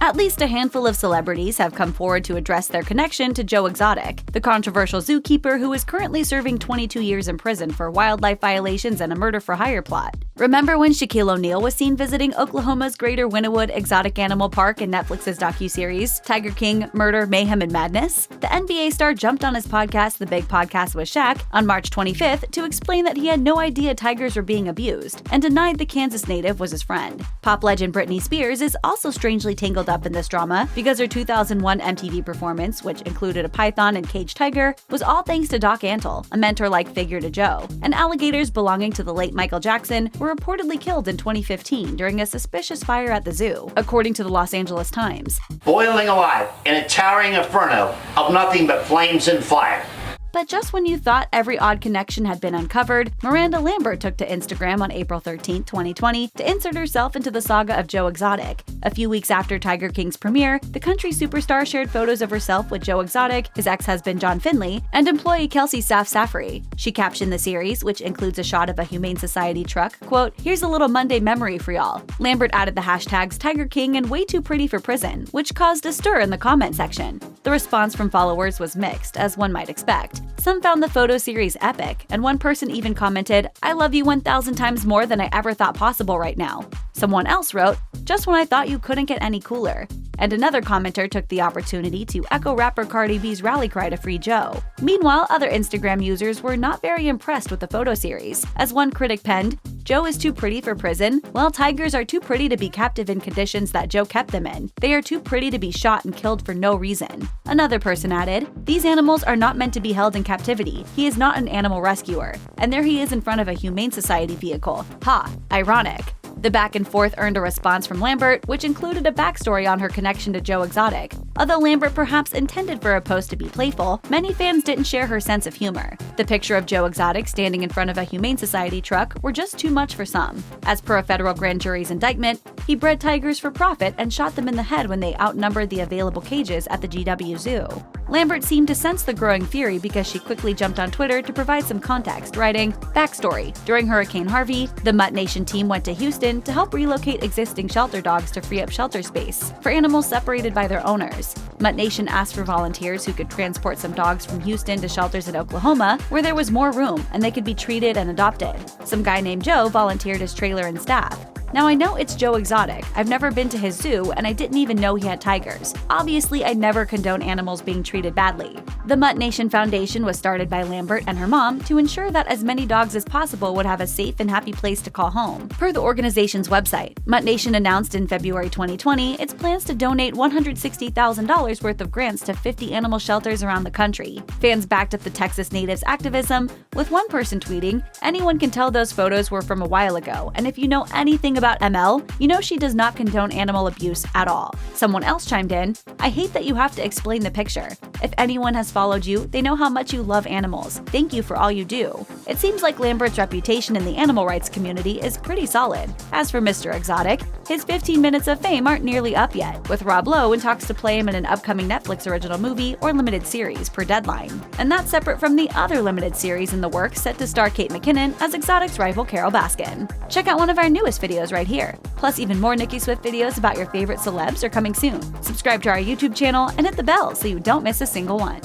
At least a handful of celebrities have come forward to address their connection to Joe Exotic, the controversial zookeeper who is currently serving 22 years in prison for wildlife violations and a murder-for-hire plot. Remember when Shaquille O'Neal was seen visiting Oklahoma's Greater Wynnewood Exotic Animal Park in Netflix's docuseries Tiger King: Murder, Mayhem, and Madness? The NBA star jumped on his podcast, The Big Podcast with Shaq, on March 25th to explain that he had no idea tigers were being abused and denied the Kansas native was his friend. Pop legend Britney Spears is also strangely tangled up in this drama because her 2001 MTV performance, which included a python and caged tiger, was all thanks to Doc Antle, a mentor-like figure to Joe, and alligators belonging to the late Michael Jackson were reportedly killed in 2015 during a suspicious fire at the zoo, according to the Los Angeles Times. Boiling alive in a towering inferno of nothing but flames and fire. But just when you thought every odd connection had been uncovered, Miranda Lambert took to Instagram on April 13, 2020 to insert herself into the saga of Joe Exotic. A few weeks after Tiger King's premiere, the country superstar shared photos of herself with Joe Exotic, his ex-husband John Finley, and employee Kelsey Safri. She captioned the series, which includes a shot of a Humane Society truck, quote, "Here's a little Monday memory for y'all." Lambert added the hashtags Tiger King and way too pretty for prison, which caused a stir in the comment section. The response from followers was mixed, as one might expect. Some found the photo series epic, and one person even commented, "I love you 1,000 times more than I ever thought possible right now." Someone else wrote, "Just when I thought you couldn't get any cooler." And another commenter took the opportunity to echo rapper Cardi B's rally cry to free Joe. Meanwhile, other Instagram users were not very impressed with the photo series. As one critic penned, "Joe is too pretty for prison? Well, tigers are too pretty to be captive in conditions that Joe kept them in. They are too pretty to be shot and killed for no reason." Another person added, "These animals are not meant to be held in captivity. He is not an animal rescuer." And there he is in front of a Humane Society vehicle. Ha, ironic. The back and forth earned a response from Lambert, which included a backstory on her connection to Joe Exotic. Although Lambert perhaps intended for a post to be playful, many fans didn't share her sense of humor. The picture of Joe Exotic standing in front of a Humane Society truck were just too much for some. As per a federal grand jury's indictment, he bred tigers for profit and shot them in the head when they outnumbered the available cages at the GW Zoo. Lambert seemed to sense the growing fury because she quickly jumped on Twitter to provide some context, writing, "Backstory. During Hurricane Harvey, the Mutt Nation team went to Houston to help relocate existing shelter dogs to free up shelter space for animals separated by their owners. Mutt Nation asked for volunteers who could transport some dogs from Houston to shelters in Oklahoma, where there was more room and they could be treated and adopted. Some guy named Joe volunteered his trailer and staff. Now I know it's Joe Exotic. I've never been to his zoo and I didn't even know he had tigers. Obviously, I never condone animals being treated badly." The Mutt Nation Foundation was started by Lambert and her mom to ensure that as many dogs as possible would have a safe and happy place to call home. Per the organization's website, Mutt Nation announced in February 2020 its plans to donate $160,000 worth of grants to 50 animal shelters around the country. Fans backed up the Texas natives' activism, with one person tweeting, "Anyone can tell those photos were from a while ago, and if you know anything about ML, you know she does not condone animal abuse at all." Someone else chimed in, "I hate that you have to explain the picture. If anyone has followed you, they know how much you love animals. Thank you for all you do." It seems like Lambert's reputation in the animal rights community is pretty solid. As for Mr. Exotic, his 15 minutes of fame aren't nearly up yet, with Rob Lowe in talks to play him in an upcoming Netflix original movie or limited series per Deadline. And that's separate from the other limited series in the works set to star Kate McKinnon as Exotic's rival Carol Baskin. Check out one of our newest videos right here. Plus, even more Nicki Swift videos about your favorite celebs are coming soon. Subscribe to our YouTube channel and hit the bell so you don't miss a single one.